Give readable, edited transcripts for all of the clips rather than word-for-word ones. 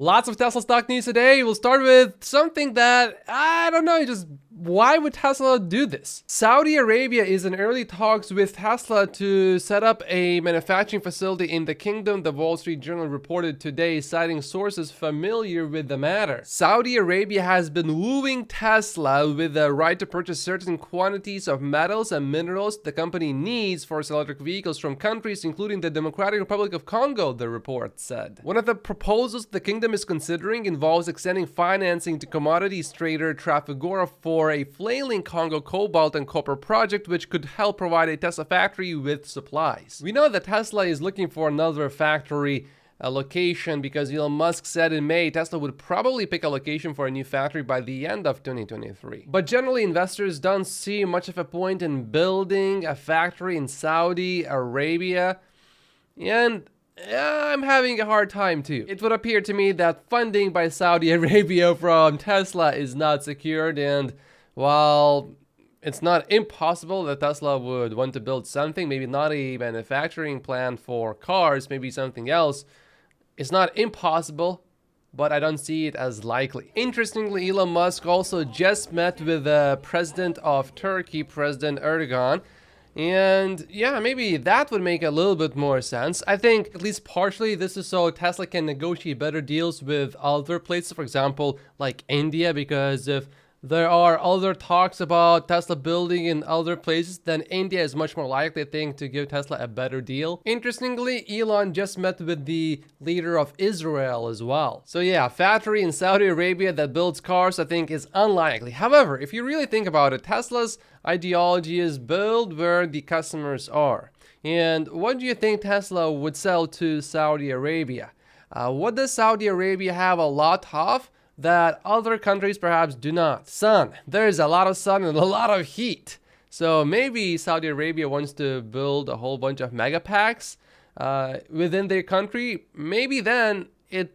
Lots of Tesla stock news today. We'll start with something that, I don't know, just why would Tesla do this? Saudi Arabia is in early talks with Tesla to set up a manufacturing facility in the kingdom, the Wall Street Journal reported today, citing sources familiar with the matter. Saudi Arabia has been wooing Tesla with the right to purchase certain quantities of metals and minerals the company needs for its electric vehicles from countries including the Democratic Republic of Congo, the report said. One of the proposals the kingdom is considering involves extending financing to commodities trader Trafigura for a flailing Congo cobalt and copper project, which could help provide a Tesla factory with supplies. We know that Tesla is looking for another factory location because Elon Musk said in May Tesla would probably pick a location for a new factory by the end of 2023. But generally, investors don't see much of a point in building a factory in Saudi Arabia, and I'm having a hard time too. It would appear to me that funding by Saudi Arabia from Tesla is not secured, and while it's not impossible that Tesla would want to build something, maybe not a manufacturing plant for cars, maybe something else, it's not impossible, but I don't see it as likely. Interestingly, Elon Musk also just met with the president of Turkey, President Erdogan, and yeah, maybe that would make a little bit more sense. I think at least partially this is so Tesla can negotiate better deals with other places, for example, like India, because if there are other talks about Tesla building in other places, then India is much more likely, I think, to give Tesla a better deal. Interestingly, Elon just met with the leader of Israel as well. So yeah, a factory in Saudi Arabia that builds cars, I think, is unlikely. However, if you really think about it, Tesla's ideology is build where the customers are. And what do you think Tesla would sell to Saudi Arabia? What does Saudi Arabia have a lot of that other countries perhaps do not? Sun. There's a lot of sun and a lot of heat. So maybe Saudi Arabia wants to build a whole bunch of mega packs within their country. Maybe then it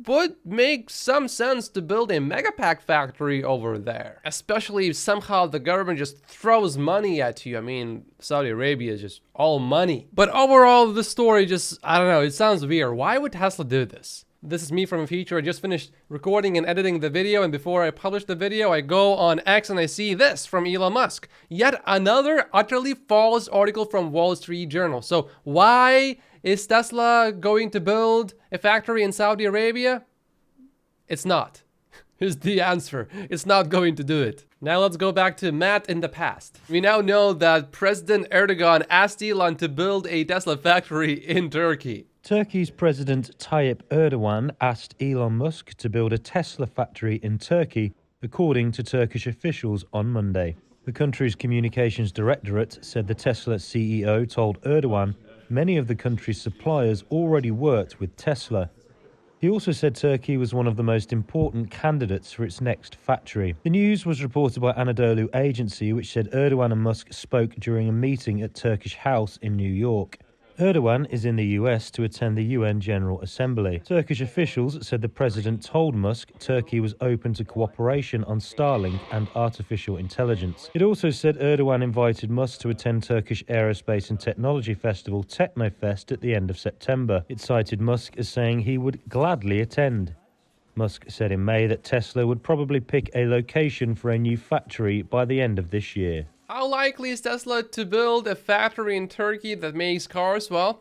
would make some sense to build a mega pack factory over there, especially if somehow the government just throws money at you. I mean, Saudi Arabia is just all money. But overall, the story just, I don't know, it sounds weird. Why would Tesla do this? This is me from the future. I just finished recording and editing the video, and before I publish the video, I go on X and I see this from Elon Musk. Yet another utterly false article from Wall Street Journal. So why is Tesla going to build a factory in Saudi Arabia? It's not. Here's the answer. It's not going to do it. Now let's go back to Matt in the past. We now know that President Erdogan asked Elon to build a Tesla factory in Turkey. Turkey's President Tayyip Erdogan asked Elon Musk to build a Tesla factory in Turkey, according to Turkish officials on Monday. The country's communications directorate said the Tesla CEO told Erdogan many of the country's suppliers already worked with Tesla. He also said Turkey was one of the most important candidates for its next factory. The news was reported by Anadolu Agency, which said Erdogan and Musk spoke during a meeting at Turkish House in New York. Erdogan is in the US to attend the UN General Assembly. Turkish officials said the president told Musk Turkey was open to cooperation on Starlink and artificial intelligence. It also said Erdogan invited Musk to attend Turkish Aerospace and Technology Festival Technofest at the end of September. It cited Musk as saying he would gladly attend. Musk said in May that Tesla would probably pick a location for a new factory by the end of this year. How likely is Tesla to build a factory in Turkey that makes cars? Well,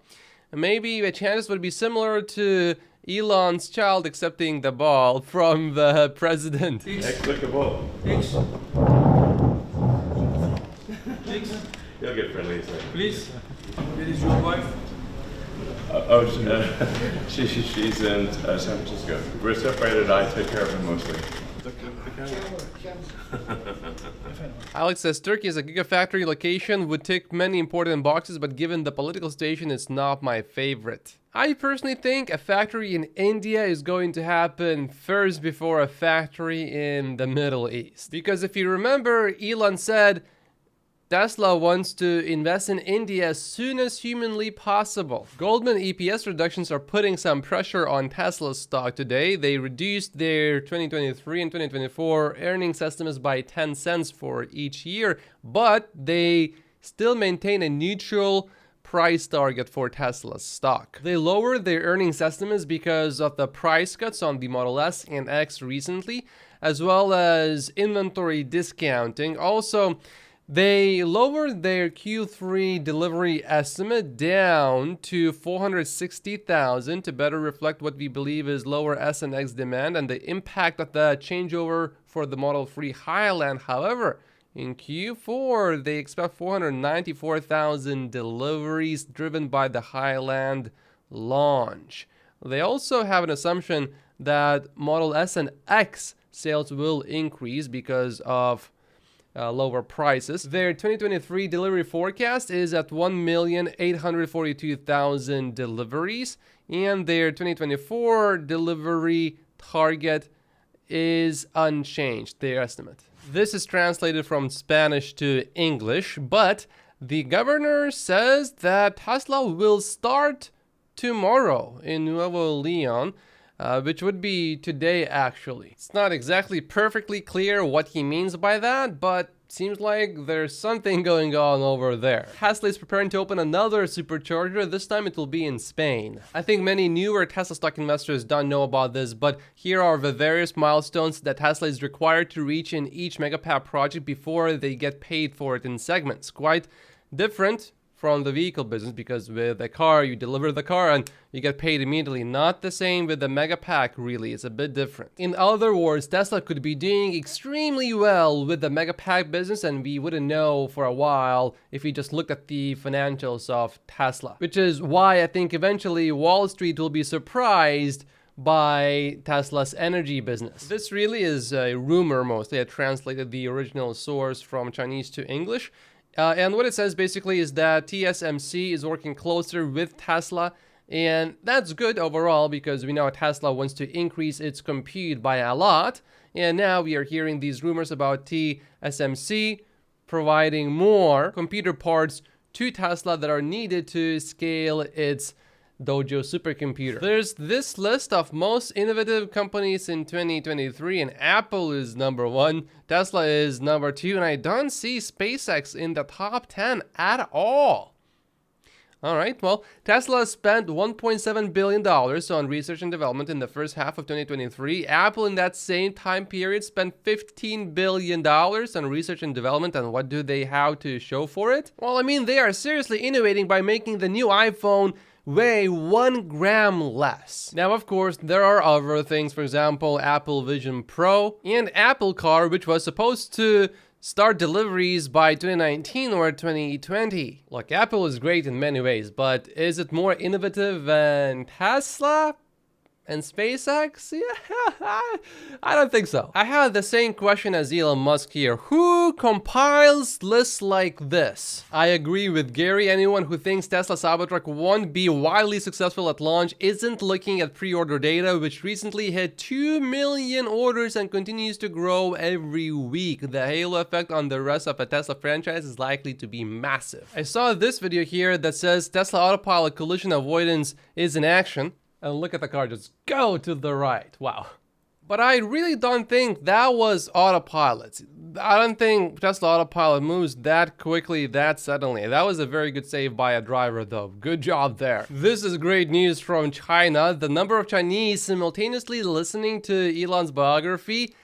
maybe the chances would be similar to Elon's child accepting the ball from the president. Next, look the ball. X. You'll get friendly. Please. Where is your wife? She's in San Francisco. We're separated. I take care of her mostly. Alex says Turkey as a gigafactory location would tick many important boxes, but given the political situation, it's not my favorite. I personally think a factory in India is going to happen first before a factory in the Middle East. Because if you remember, Elon said Tesla wants to invest in India as soon as humanly possible. Goldman EPS reductions are putting some pressure on Tesla's stock today. They reduced their 2023 and 2024 earnings estimates by 10 cents for each year, but they still maintain a neutral price target for Tesla's stock. They lowered their earnings estimates because of the price cuts on the Model S and X recently, as well as inventory discounting. Also, they lowered their Q3 delivery estimate down to 460,000 to better reflect what we believe is lower S and X demand and the impact of the changeover for the Model 3 Highland. However, in Q4, they expect 494,000 deliveries driven by the Highland launch. They also have an assumption that Model S and X sales will increase because of lower prices. Their 2023 delivery forecast is at 1,842,000 deliveries, and their 2024 delivery target is unchanged, their estimate. This is translated from Spanish to English, but the governor says that Tesla will start tomorrow in Nuevo Leon, which would be today actually. It's not exactly perfectly clear what he means by that, but seems like there's something going on over there. Tesla is preparing to open another supercharger. This time it will be in Spain. I think many newer Tesla stock investors don't know about this, but here are the various milestones that Tesla is required to reach in each Megapack project before they get paid for it in segments. Quite different from the vehicle business, because with a car you deliver the car and you get paid immediately. Not the same with the Megapack, really. It's a bit different. In other words, Tesla could be doing extremely well with the Megapack business, and we wouldn't know for a while if we just looked at the financials of Tesla, which is why I think eventually Wall Street will be surprised by Tesla's energy business. This really is a rumor mostly. I translated the original source from Chinese to English. And what it says basically is that TSMC is working closer with Tesla, and that's good overall because we know Tesla wants to increase its compute by a lot, and now we are hearing these rumors about TSMC providing more computer parts to Tesla that are needed to scale its Dojo supercomputer. There's this list of most innovative companies in 2023, and Apple is number 1, Tesla is number 2, and I don't see SpaceX in the top 10 at all. All right, well, Tesla spent $1.7 billion on research and development in the first half of 2023. Apple in that same time period spent $15 billion on research and development, and what do they have to show for it? Well, I mean, they are seriously innovating by making the new iPhone weigh 1 gram less. Now, of course, there are other things, for example, Apple Vision Pro and Apple Car, which was supposed to start deliveries by 2019 or 2020. Look, Apple is great in many ways, but is it more innovative than Tesla and SpaceX? Yeah, I don't think so. I have the same question as Elon Musk here. Who compiles lists like this? I agree with Gary. Anyone who thinks Tesla Cybertruck won't be wildly successful at launch isn't looking at pre-order data, which recently hit 2 million orders and continues to grow every week. The halo effect on the rest of a Tesla franchise is likely to be massive. I saw this video here that says Tesla Autopilot collision avoidance is in action. And look at the car just go to the right. Wow. But I really don't think that was autopilot. I don't think Tesla Autopilot moves that quickly, that suddenly. That was a very good save by a driver though. Good job there. This is great news from China. The number of Chinese simultaneously listening to Elon's biography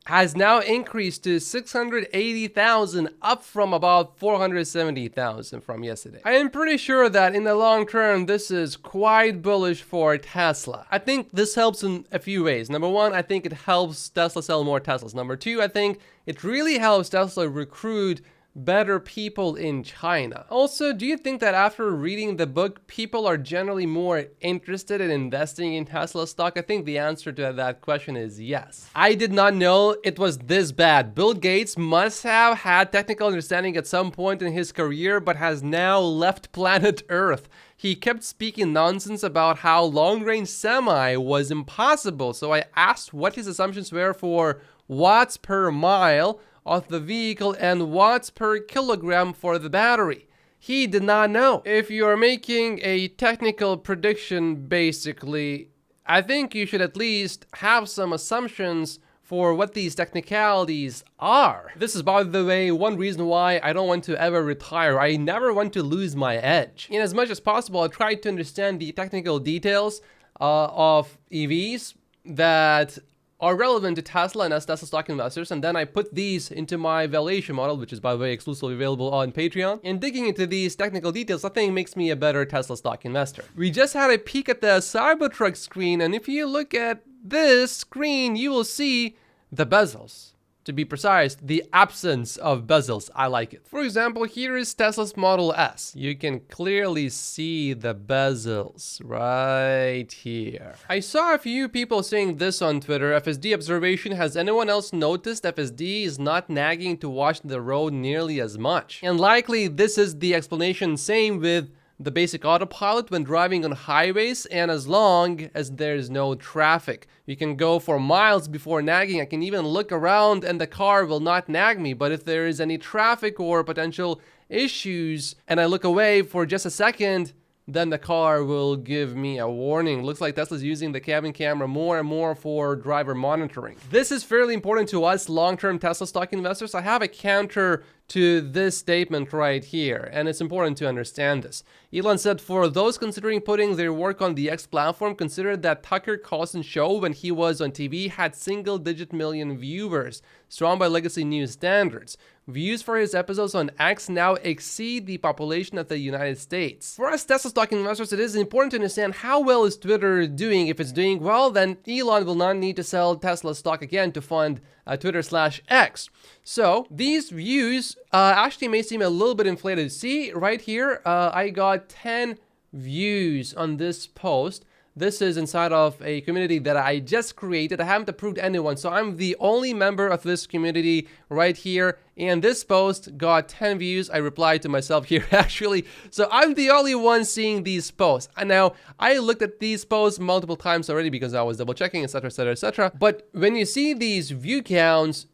has now increased to 680,000, up from about 470,000 from yesterday. I am pretty sure that in the long term, this is quite bullish for Tesla. I think this helps in a few ways. Number 1, I think it helps Tesla sell more Teslas. Number 2, I think it really helps Tesla recruit better people in China. Also, do you think that after reading the book, people are generally more interested in investing in Tesla stock? I think the answer to that question is yes. I did not know it was this bad. Bill Gates must have had technical understanding at some point in his career, but has now left planet Earth. He kept speaking nonsense about how long-range semi was impossible, so I asked what his assumptions were for watts per mile of the vehicle and watts per kilogram for the battery. He did not know. If you're making a technical prediction, basically, I think you should at least have some assumptions for what these technicalities are. This is, by the way, one reason why I don't want to ever retire. I never want to lose my edge. And as much as possible, I try to understand the technical details of EVs that are relevant to Tesla and as Tesla stock investors, and then I put these into my valuation model, which is, by the way, exclusively available on Patreon. And digging into these technical details, I think makes me a better Tesla stock investor. We just had a peek at the Cybertruck screen, and if you look at this screen, you will see the bezels. To be precise, the absence of bezels. I like it. For example, here is Tesla's Model S. You can clearly see the bezels right here. I saw a few people saying this on Twitter. FSD observation, has anyone else noticed FSD is not nagging to watch the road nearly as much? And likely this is the explanation. Same with the basic autopilot when driving on highways, and as long as there's no traffic. You can go for miles before nagging. I can even look around and the car will not nag me. But if there is any traffic or potential issues and I look away for just a second, then the car will give me a warning. Looks like Tesla's using the cabin camera more and more for driver monitoring. This is fairly important to us long-term Tesla stock investors. I have a counter to this statement right here, and it's important to understand this. Elon said, for those considering putting their work on the X platform, consider that Tucker Carlson's show when he was on TV had single-digit million viewers, strong by legacy news standards. Views for his episodes on X now exceed the population of the United States. For us Tesla stock investors, it is important to understand how well is Twitter doing. If it's doing well, then Elon will not need to sell Tesla stock again to fund Twitter/X. So these views actually may seem a little bit inflated. See right here, I got 10 views on this post. This is inside of a community that I just created. I haven't approved anyone, so I'm the only member of this community right here. And this post got 10 views. I replied to myself here actually. So I'm the only one seeing these posts. And now I looked at these posts multiple times already because I was double checking, etc, etc, etc. But when you see these view counts,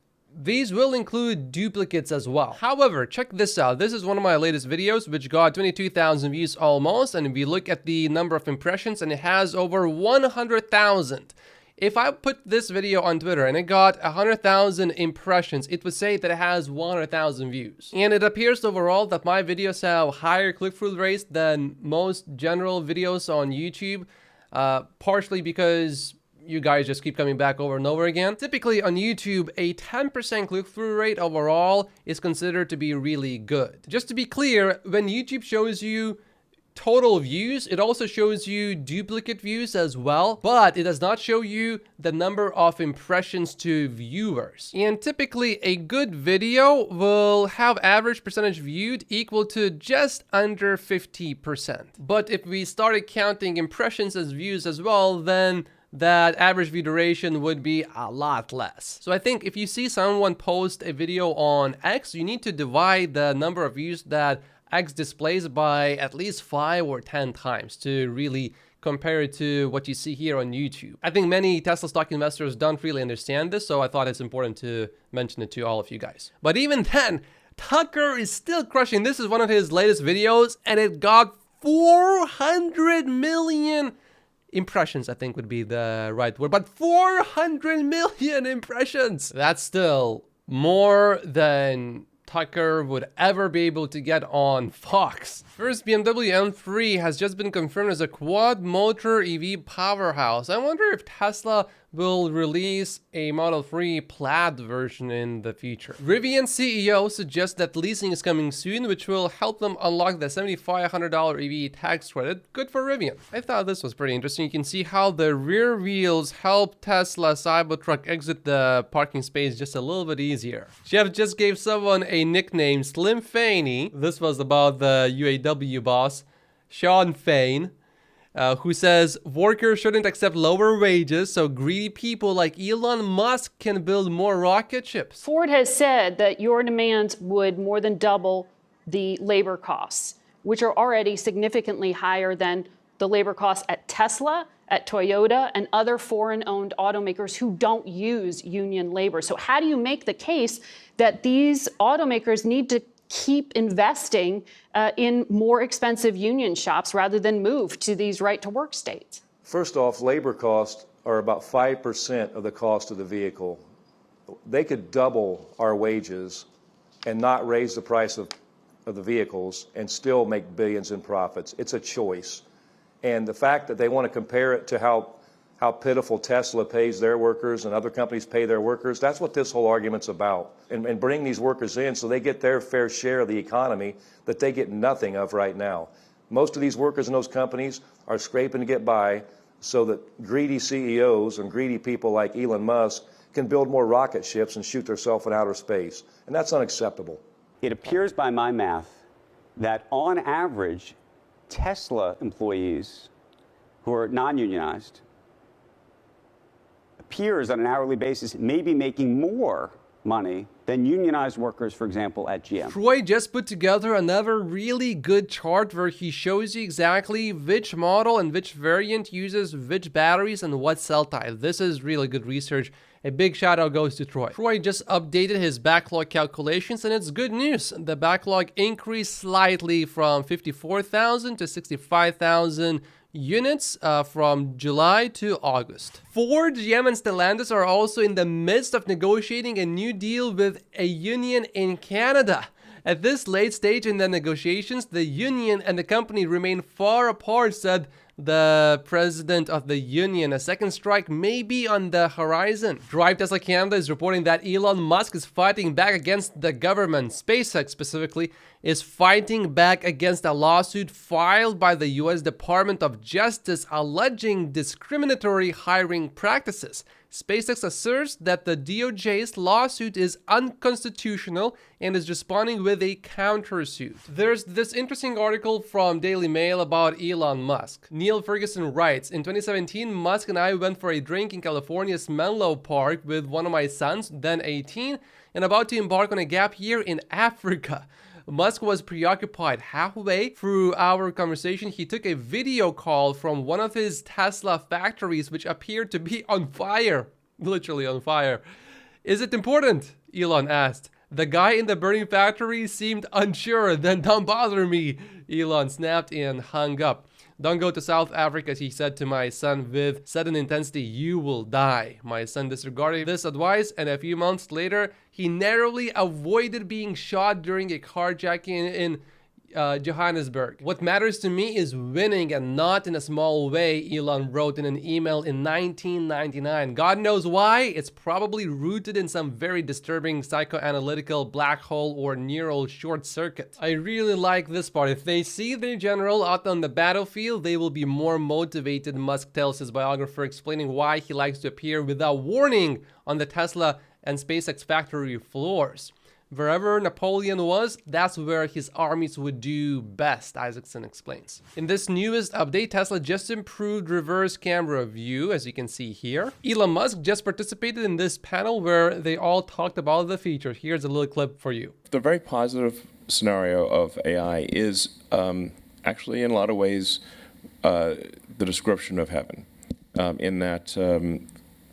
these will include duplicates as well. However, check this out. This is one of my latest videos, which got 22,000 views almost. And if you look at the number of impressions, and it has over 100,000. If I put this video on Twitter and it got 100,000 impressions, it would say that it has 100,000 views. And it appears overall that my videos have higher click-through rates than most general videos on YouTube, partially because you guys just keep coming back over and over again. Typically on YouTube, a 10% click-through rate overall is considered to be really good. Just to be clear, when YouTube shows you total views, it also shows you duplicate views as well, but it does not show you the number of impressions to viewers. And typically a good video will have average percentage viewed equal to just under 50%. But if we started counting impressions as views as well, then that average view duration would be a lot less. So I think if you see someone post a video on X, you need to divide the number of views that X displays by at least 5 or 10 times to really compare it to what you see here on YouTube. I think many Tesla stock investors don't really understand this, so I thought it's important to mention it to all of you guys. But even then, Tucker is still crushing. This is one of his latest videos, and it got 400 million impressions, I think would be the right word, but 400 million impressions. That's still more than Tucker would ever be able to get on Fox. First, BMW M3 has just been confirmed as a quad motor EV powerhouse. I wonder if Tesla will release a Model 3 plaid version in the future. Rivian CEO suggests that leasing is coming soon, which will help them unlock the $7,500 EV tax credit. Good for Rivian. I thought this was pretty interesting. You can see how the rear wheels help Tesla Cybertruck exit the parking space just a little bit easier. Jeff just gave someone a nickname, Slim Faney. This was about the UAW boss, Sean Fain, who says workers shouldn't accept lower wages so greedy people like Elon Musk can build more rocket ships. Ford has said that your demands would more than double the labor costs, which are already significantly higher than the labor costs at Tesla, at Toyota, and other foreign-owned automakers who don't use union labor. So how do you make the case that these automakers need to keep investing in more expensive union shops rather than move to these right-to-work states? First off, labor costs are about 5% of the cost of the vehicle. they could double our wages and not raise the price of the vehicles and still make billions in profits. It's a choice. And the fact that they want to compare it to how pitiful Tesla pays their workers and other companies pay their workers, that's what this whole argument's about. And bring these workers in so they get their fair share of the economy that they get nothing of right now. Most of these workers in those companies are scraping to get by so that greedy CEOs and greedy people like Elon Musk can build more rocket ships and shoot themselves in outer space. And that's unacceptable. It appears by my math that on average, Tesla employees who are non-unionized appears on an hourly basis may be making more money than unionized workers, for example, at GM. Troy just put together another really good chart where he shows you exactly which model and which variant uses which batteries and what cell type. This is really good research. A big shout out goes to Troy. Troy just updated his backlog calculations and it's good news. The backlog increased slightly from 54,000 to 65,000 units from July to August. Ford, GM, and Stellantis are also in the midst of negotiating a new deal with a union in Canada. At this late stage in the negotiations, the union and the company remain far apart, said the president of the union. A second strike may be on the horizon. Drive Tesla Canada is reporting that Elon Musk is fighting back against the government. SpaceX specifically is fighting back against a lawsuit filed by the US Department of Justice alleging discriminatory hiring practices. SpaceX asserts that the DOJ's lawsuit is unconstitutional and is responding with a countersuit. There's this interesting article from Daily Mail about Elon Musk. Neil Ferguson writes, in 2017, Musk and I went for a drink in California's Menlo Park with one of my sons, then 18, and about to embark on a gap year in Africa. Musk was preoccupied. Halfway through our conversation, he took a video call from one of his Tesla factories, which appeared to be on fire. Literally on fire. Is it important? Elon asked. The guy in the burning factory seemed unsure. Then don't bother me. Elon snapped and hung up. Don't go to South Africa, he said to my son with sudden intensity. You will die. My son disregarded this advice, and a few months later, he narrowly avoided being shot during a carjacking in Johannesburg. What matters to me is winning and not in a small way, Elon wrote in an email in 1999. God knows why. It's probably rooted in some very disturbing psychoanalytical black hole or neural short circuit. I really like this part. If they see their general out on the battlefield, they will be more motivated, Musk tells his biographer, explaining why he likes to appear without warning on the Tesla and SpaceX factory floors. Wherever Napoleon was, that's where his armies would do best, Isaacson explains. In this newest update, Tesla just improved reverse camera view, as you can see here. Elon Musk just participated in this panel where they all talked about the feature. Here's a little clip for you. The very positive scenario of AI is actually, in a lot of ways, the description of heaven, in that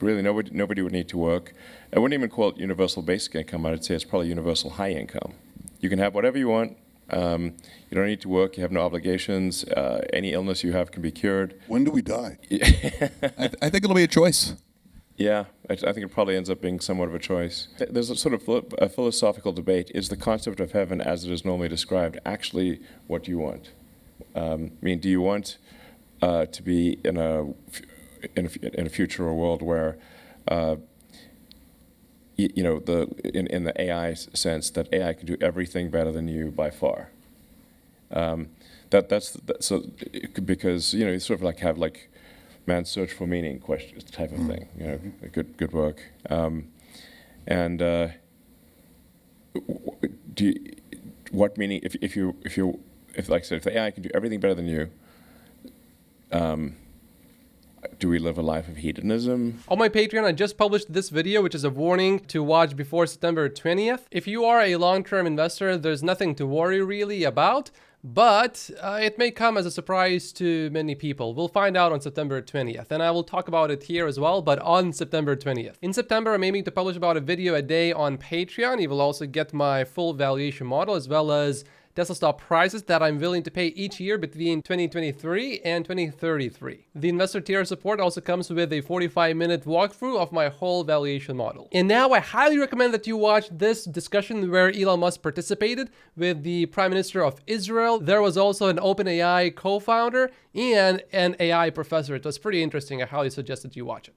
really nobody would need to work. I wouldn't even call it universal basic income. I'd say it's probably universal high income. You can have whatever you want. You don't need to work. You have no obligations. Any illness you have can be cured. When do we die? I think it'll be a choice. Yeah, I think it probably ends up being somewhat of a choice. There's a sort of a philosophical debate. Is the concept of heaven as it is normally described actually what you want? I mean, do you want to be in a future world where in the AI sense, that AI can do everything better than you by far. So because you sort of like have like man's search for meaning questions type of thing. Good work. What meaning if like I said, if the AI can do everything better than you, do we live a life of hedonism? On my Patreon, I just published this video, which is a warning to watch before September 20th. If you are a long-term investor, there's nothing to worry really about, but it may come as a surprise to many people. We'll find out on September 20th, and I will talk about it here as well, but on September 20th. In September, I'm aiming to publish about a video a day on Patreon. You will also get my full valuation model, as well as Tesla stock prices that I'm willing to pay each year between 2023 and 2033. The investor tier support also comes with a 45-minute walkthrough of my whole valuation model. And now I highly recommend that you watch this discussion where Elon Musk participated with the Prime Minister of Israel. There was also an OpenAI co-founder and an AI professor. It was pretty interesting. I highly suggest that you watch it.